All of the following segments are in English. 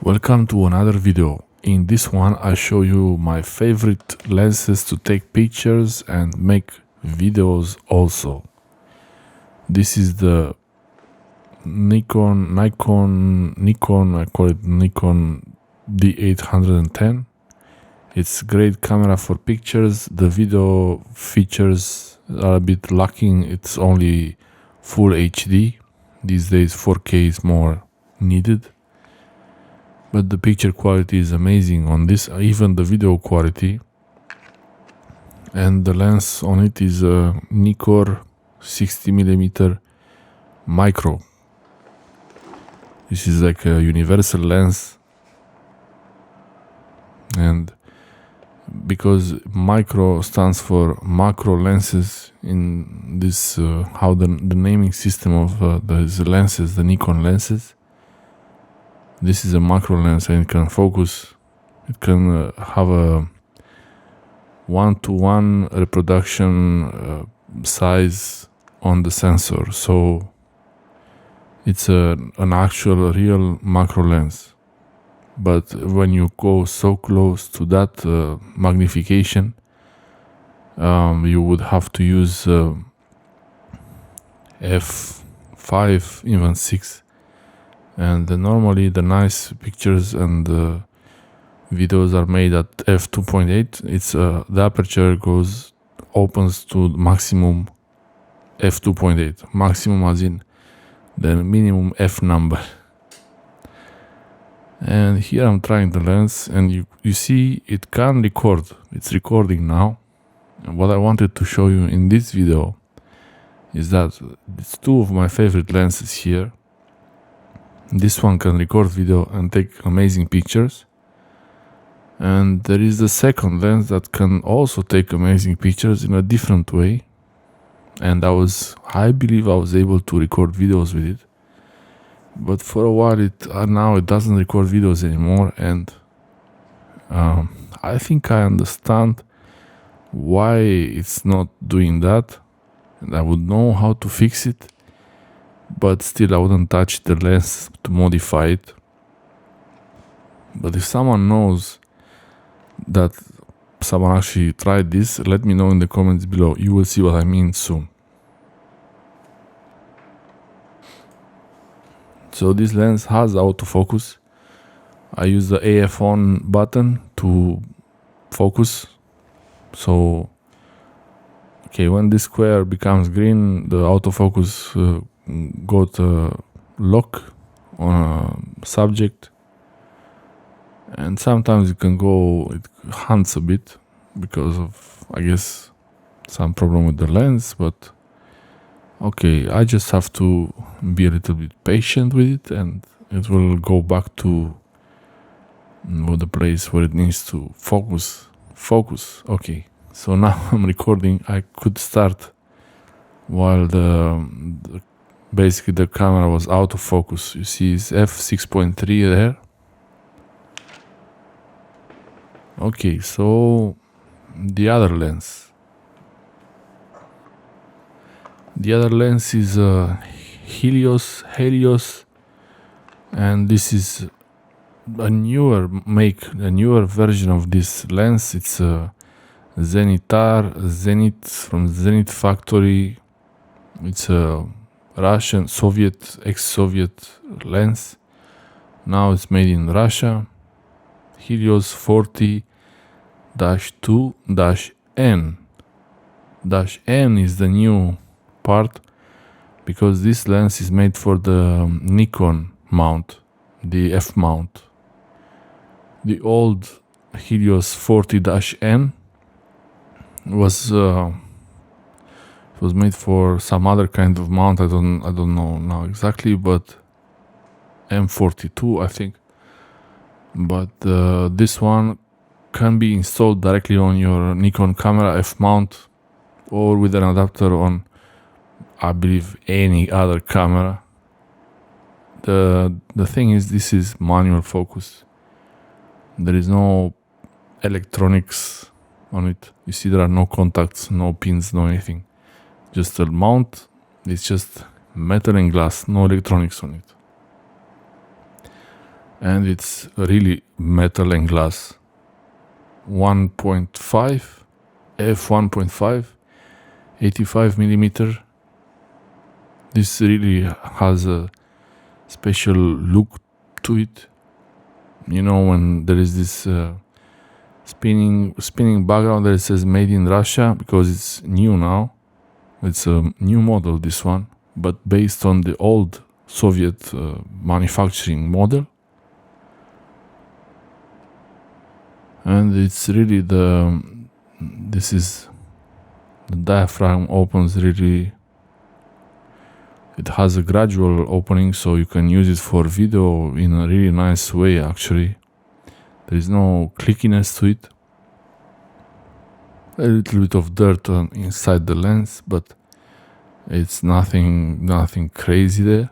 Welcome to another video. In this one I show you my favorite lenses to take pictures and make videos also. This is the Nikon I call it Nikon D810. It's a great camera for pictures. The video features are a bit lacking. It's only full HD. These days 4K is more needed. But the picture quality is amazing on this, even the video quality. And the lens on it is a Nikkor 60mm micro. This is like a universal lens, and because micro stands for macro lenses in this how the naming system of these lenses, the Nikon lenses. This is a macro lens and it can focus. It can have a 1:1 reproduction size on the sensor, so it's an actual real macro lens. But when you go so close to that magnification, you would have to use f5, even 6. And normally the nice pictures and videos are made at f2.8. It's the aperture opens to maximum f2.8. Maximum as in the minimum f number. And here I'm trying the lens, and you see it can record. It's recording now. And what I wanted to show you in this video is that it's two of my favorite lenses here. This one can record video and take amazing pictures. And there is the second lens that can also take amazing pictures in a different way. And I believe I was able to record videos with it. But for a while now it doesn't record videos anymore, and I think I understand why it's not doing that, and I would know how to fix it, but still I wouldn't touch the lens to modify it. But if someone knows that someone actually tried this, let me know in the comments below. You will see what I mean soon. So this lens has autofocus. I use the AF on button to focus. So, okay, when this square becomes green, the autofocus got a lock on a subject. And sometimes it hunts a bit because of, I guess, some problem with the lens, but okay, I just have to be a little bit patient with it, and it will go back to the place where it needs to focus. Okay, so now I'm recording. I could start while basically the camera was out of focus. You see it's f6.3 there. Okay, so the other lens. The other lens is Helios, and this is a newer version of this lens. It's a Zenit from Zenit factory. It's a Russian, ex-Soviet lens. Now it's made in Russia. Helios 40-2-N. N is the new part, because this lens is made for the Nikon mount, the F mount. The old Helios 40-N was made for some other kind of mount. I don't know now exactly, but M42 I think. But this one can be installed directly on your Nikon camera F mount, or with an adapter on, I believe, any other camera. The thing is, this is manual focus. There is no electronics on it. You see, there are no contacts, no pins, no anything. Just a mount. It's just metal and glass, no electronics on it. and it's really metal and glass. 1.5 f1.5 85mm. This really has a special look to it. You know, when there is this spinning background that says made in Russia, because it's new now. It's a new model, this one, but based on the old Soviet manufacturing model. And it's really the diaphragm opens really. It has a gradual opening, so you can use it for video in a really nice way. Actually, there is no clickiness to it. A little bit of dirt inside the lens, but it's nothing crazy there.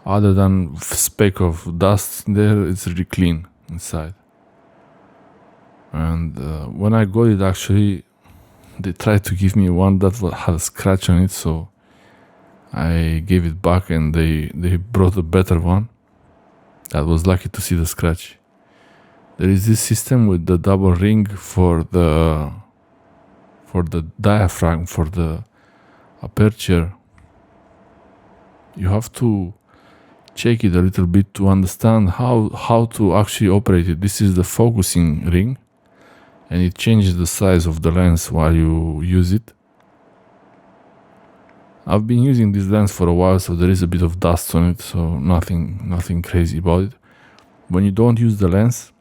Other than speck of dust there, it's really clean inside. And when I got it, actually, they tried to give me one that had a scratch on it, so I gave it back, and they brought a better one. I was lucky to see the scratch. There is this system with the double ring for the diaphragm, for the aperture. You have to check it a little bit to understand how to actually operate it. This is the focusing ring, and it changes the size of the lens while you use it. I've been using this lens for a while, so there is a bit of dust on it, so nothing crazy about it. When you don't use the lens,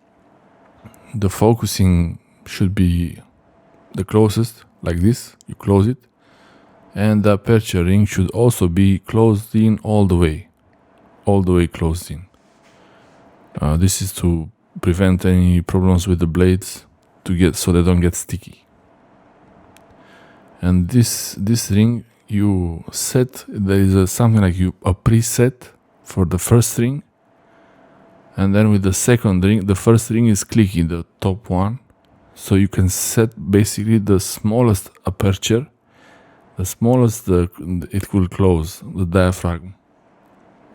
the focusing should be the closest, like this. You close it, and the aperture ring should also be closed in all the way closed in. This is to prevent any problems with the blades, so they don't get sticky. And this ring, you set, there is something like a preset for the first ring, and then with the second ring, the first ring is clicky, the top one, so you can set basically the smallest aperture, the smallest it will close, the diaphragm.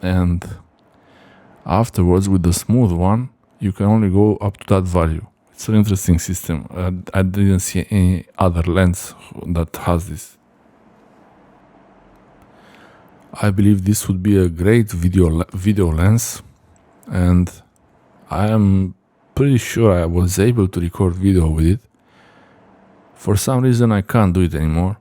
And afterwards, with the smooth one, you can only go up to that value. It's an interesting system. I didn't see any other lens that has this. I believe this would be a great video lens, and I am pretty sure I was able to record video with it. For some reason I can't do it anymore.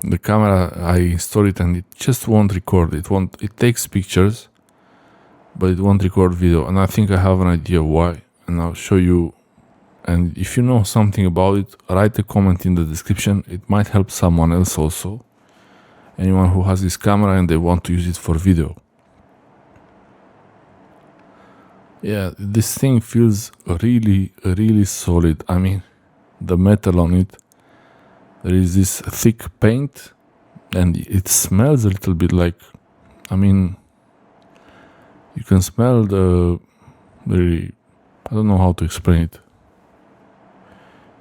The camera, I installed it and it just won't record. It takes pictures, but it won't record video, and I think I have an idea why, and I'll show you. And if you know something about it, write a comment in the description. It might help someone else also. Anyone who has this camera and they want to use it for video. Yeah, this thing feels really solid. I mean, the metal on it, there is this thick paint, and it smells a little bit like, I mean, you can smell I don't know how to explain it.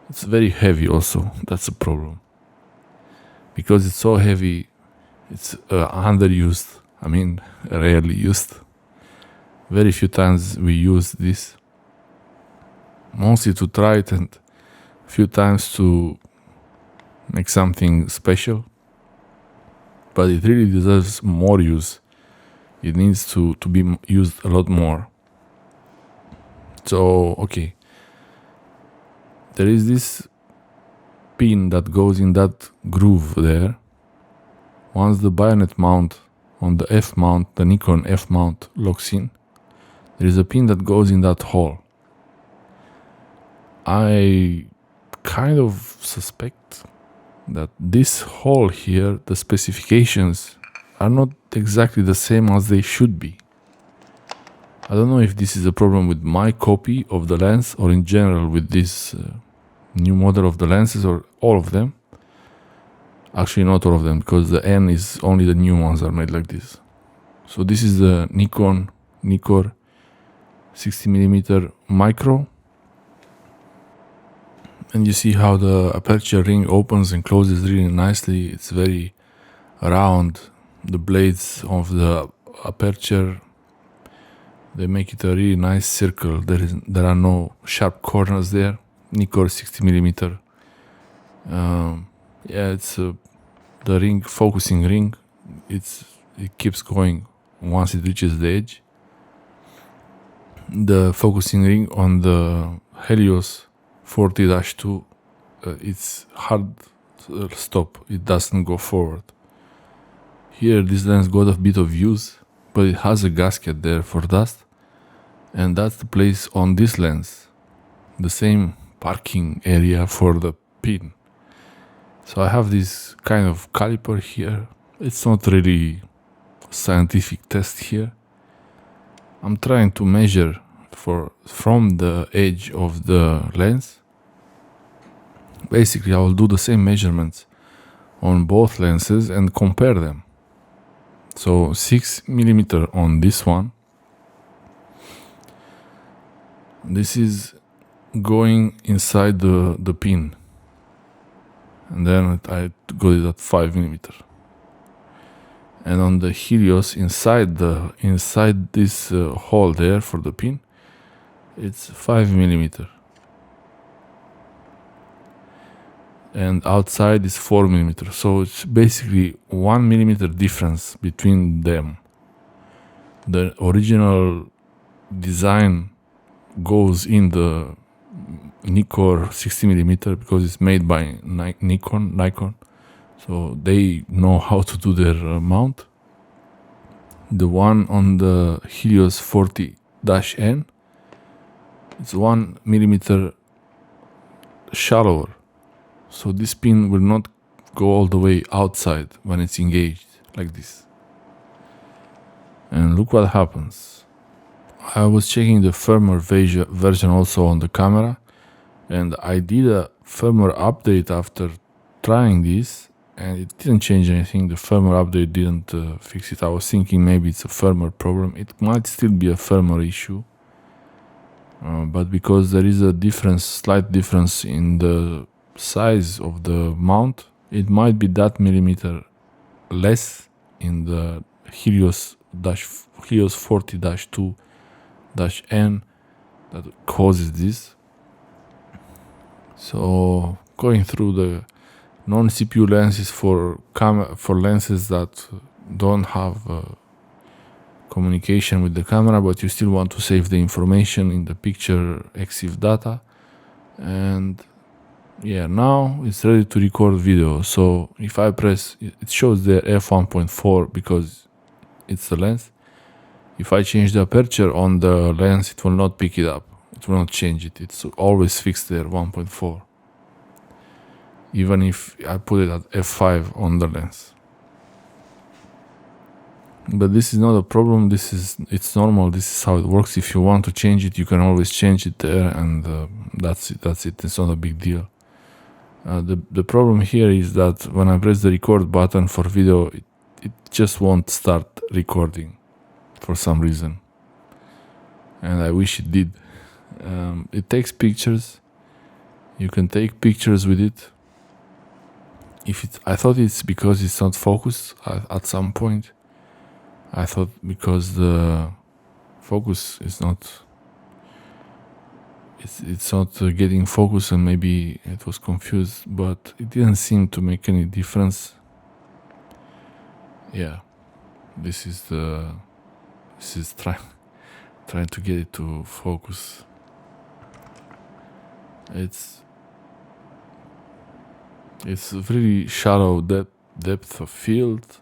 It's very heavy also, that's a problem. Because it's so heavy, it's underused, I mean, rarely used. Very few times we use this. Mostly to try it, and a few times to make something special. But it really deserves more use. It needs to be used a lot more. So, okay. There is this pin that goes in that groove there. Once the bayonet mount on the F mount, the Nikon F mount locks in, there is a pin that goes in that hole. I kind of suspect that this hole here, the specifications are not exactly the same as they should be. I don't know if this is a problem with my copy of the lens or in general with this new model of the lenses, or all of them. Actually not all of them, because the N is only the new ones are made like this. So this is the Nikon Nikkor 60mm micro, and you see how the aperture ring opens and closes really nicely. It's very round. The blades of the aperture They make it a really nice circle. There are no sharp corners there. Nikkor 60mm. Yeah, it's the ring, focusing ring. It keeps going once it reaches the edge. The focusing ring on the Helios 40-2, it's hard stop. It doesn't go forward. Here this lens got a bit of use, but it has a gasket there for dust, and that's the place on this lens, the same parking area for the pin. So I have this kind of caliper here. It's not really a scientific test here. I'm trying to measure from the edge of the lens. Basically, I will do the same measurements on both lenses and compare them. So 6mm on this one. This is going inside the pin. And then I got it at 5mm. And on the Helios, inside this hole there for the pin, it's 5mm. And outside is 4mm. So it's basically 1mm difference between them. The original design goes in the Nikkor 60mm because it's made by Nikon. So they know how to do their mount. The one on the Helios 40-N, it's 1mm shallower. So this pin will not go all the way outside when it's engaged like this. And look what happens. I was checking the firmware version also on the camera, and I did a firmware update after trying this, and it didn't change anything. The firmware update didn't fix it. I was thinking maybe it's a firmware problem. It might still be a firmware issue, but because there is a slight difference in the size of the mount, it might be that millimeter less in the Helios 40-2-N that causes this. So going through the non-CPU lenses for lenses that don't have communication with the camera, but you still want to save the information in the picture EXIF data. And yeah, now it's ready to record video. So if I press, it shows there f1.4 because it's the lens. If I change the aperture on the lens, it will not pick it up. It will not change it. It's always fixed there, 1.4. Even if I put it at f5 on the lens. But this is not a problem. It's normal. This is how it works. If you want to change it, you can always change it there, and that's it. It's not a big deal. The problem here is that when I press the record button for video, it just won't start recording for some reason, and I wish it did. It takes pictures. You can take pictures with it. I thought it's because it's not focused at some point. I thought because the focus is not. It's not getting focus, and maybe it was confused, but it didn't seem to make any difference. Yeah, this is trying to get it to focus. It's really shallow depth of field.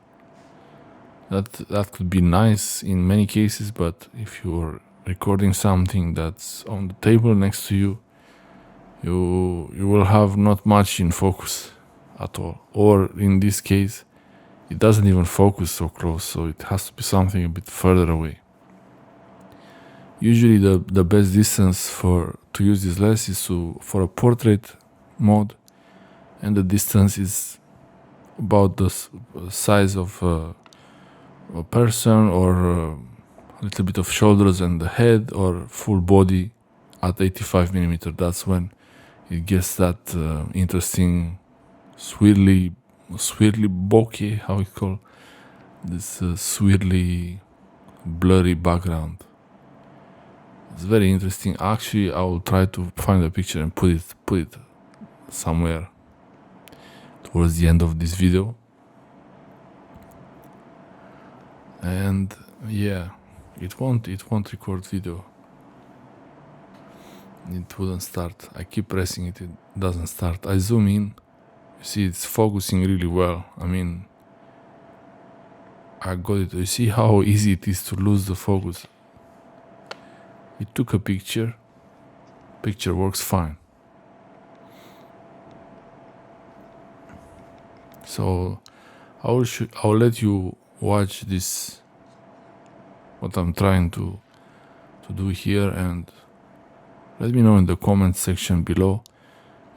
That could be nice in many cases, but if you're recording something that's on the table next to you, you will have not much in focus at all. Or in this case, it doesn't even focus so close, so it has to be something a bit further away. Usually the best distance to use this lens is for a portrait mode, and the distance is about the size of a person, or a little bit of shoulders and the head, or full body at 85mm. That's when it gets that interesting swirly bokeh, how it's called, this swirly blurry background. It's very interesting. Actually, I will try to find a picture and put it somewhere towards the end of this video. And yeah, it won't record video. It wouldn't start. I keep pressing it, it doesn't start. I zoom in, you see it's focusing really well. I mean, I got it. You see how easy it is to lose the focus. It took a picture works fine. So I'll let you watch this, what I'm trying to do here, and let me know in the comment section below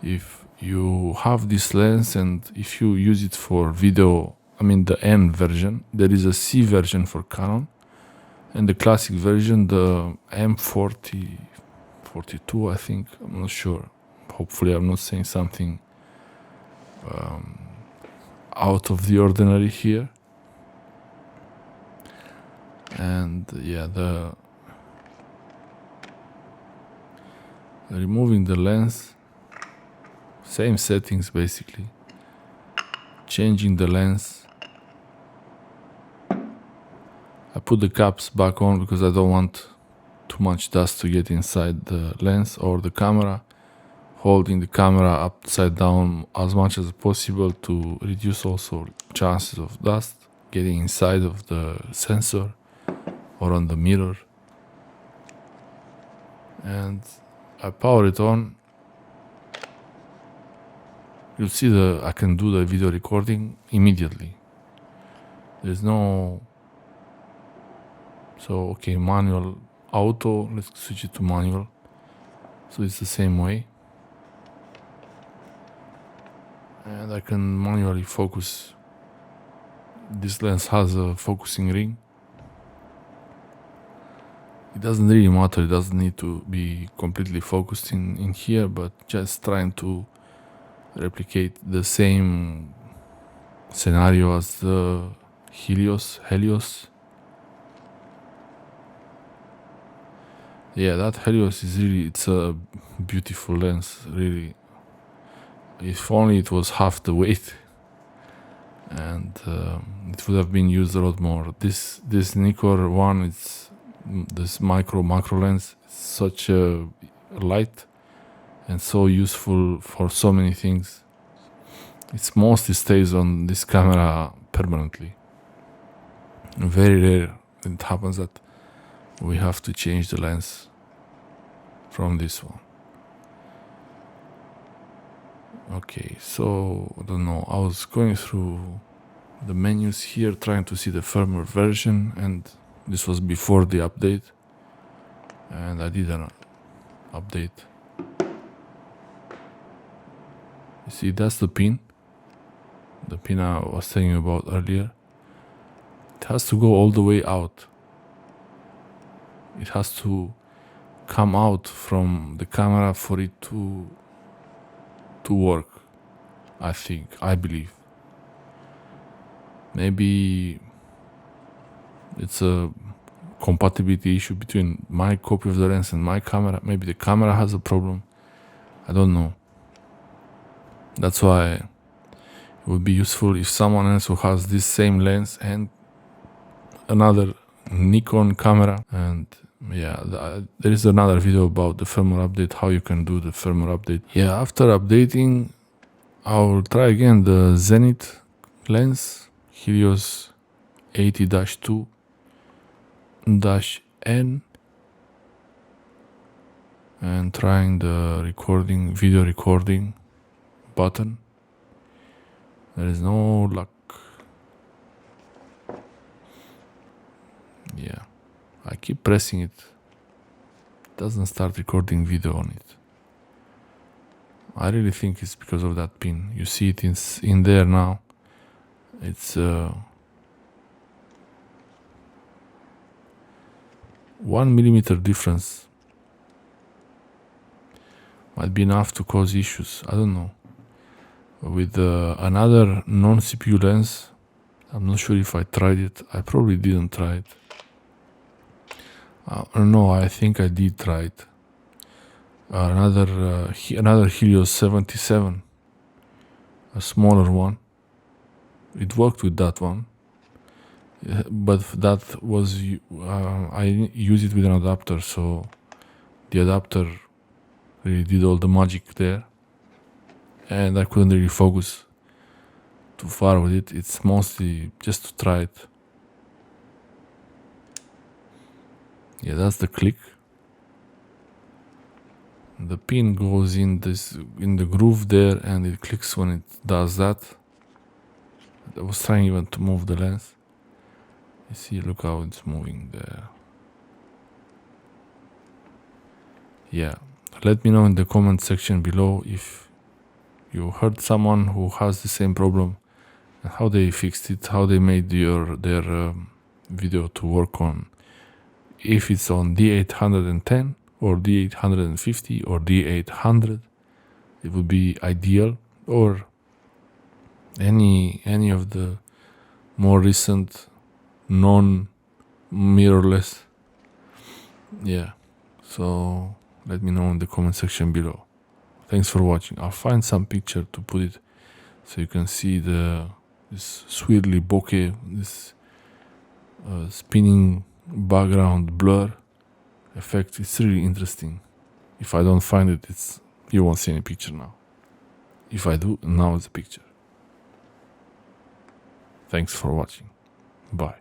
if you have this lens and if you use it for video. I mean the N version. There is a C version for Canon and the classic version, the M42, I think. I'm not sure. Hopefully I'm not saying something out of the ordinary here. And yeah, the removing the lens, same settings basically, changing the lens. I put the caps back on because I don't want too much dust to get inside the lens or the camera, holding the camera upside down as much as possible to reduce also chances of dust getting inside of the sensor or on the mirror. And I power it on. You'll see I can do the video recording immediately. There's no, so okay, manual, auto, let's switch it to manual. So it's the same way. And I can manually focus. This lens has a focusing ring. It doesn't really matter, it doesn't need to be completely focused in here, but just trying to replicate the same scenario as the Helios. Yeah, that Helios is really, it's a beautiful lens, really. If only it was half the weight, and it would have been used a lot more. This Nikkor one, it's this macro lens, it's such a light and so useful for so many things. It mostly stays on this camera permanently. Very rare it happens that we have to change the lens from this one. Okay, so I don't know, I was going through the menus here trying to see the firmware version, and this was before the update, and I did an update. You see, that's the pin I was telling you about earlier. It has to go all the way out. It has to come out from the camera for it to work, I believe. Maybe it's a compatibility issue between my copy of the lens and my camera. Maybe the camera has a problem. I don't know. That's why it would be useful if someone else who has this same lens and another Nikon camera. And yeah, there is another video about the firmware update, how you can do the firmware update. Yeah, after updating, I will try again the Zenit lens, Helios 80-2-N, and trying the video recording button. There is no luck. Yeah, I keep pressing it. It doesn't start recording video on it. I really think it's because of that pin. You see it in there now. It's 1 millimeter difference. Might be enough to cause issues. I don't know. With another non-CPU lens, I'm not sure if I tried it. I probably didn't try it. No, I think I did try it. Another Helios 77, a smaller one. It worked with that one, but that was I use it with an adapter, so the adapter really did all the magic there, and I couldn't really focus too far with it. It's mostly just to try it. Yeah, that's the click. The pin goes in the groove there, and it clicks when it does that. I was trying even to move the lens. You see, look how it's moving there. Yeah, let me know in the comment section below if you heard someone who has the same problem and how they fixed it, how they made their video to work on. If it's on D810 or D850 or D800, it would be ideal, or any of the more recent non-mirrorless. Yeah, so let me know in the comment section below. Thanks for watching. I'll find some picture to put it so you can see this Swirly bokeh, this spinning background blur effect. It's really interesting. If I don't find it, you won't see any picture now. If I do, now it's a picture. Thanks for watching. Bye.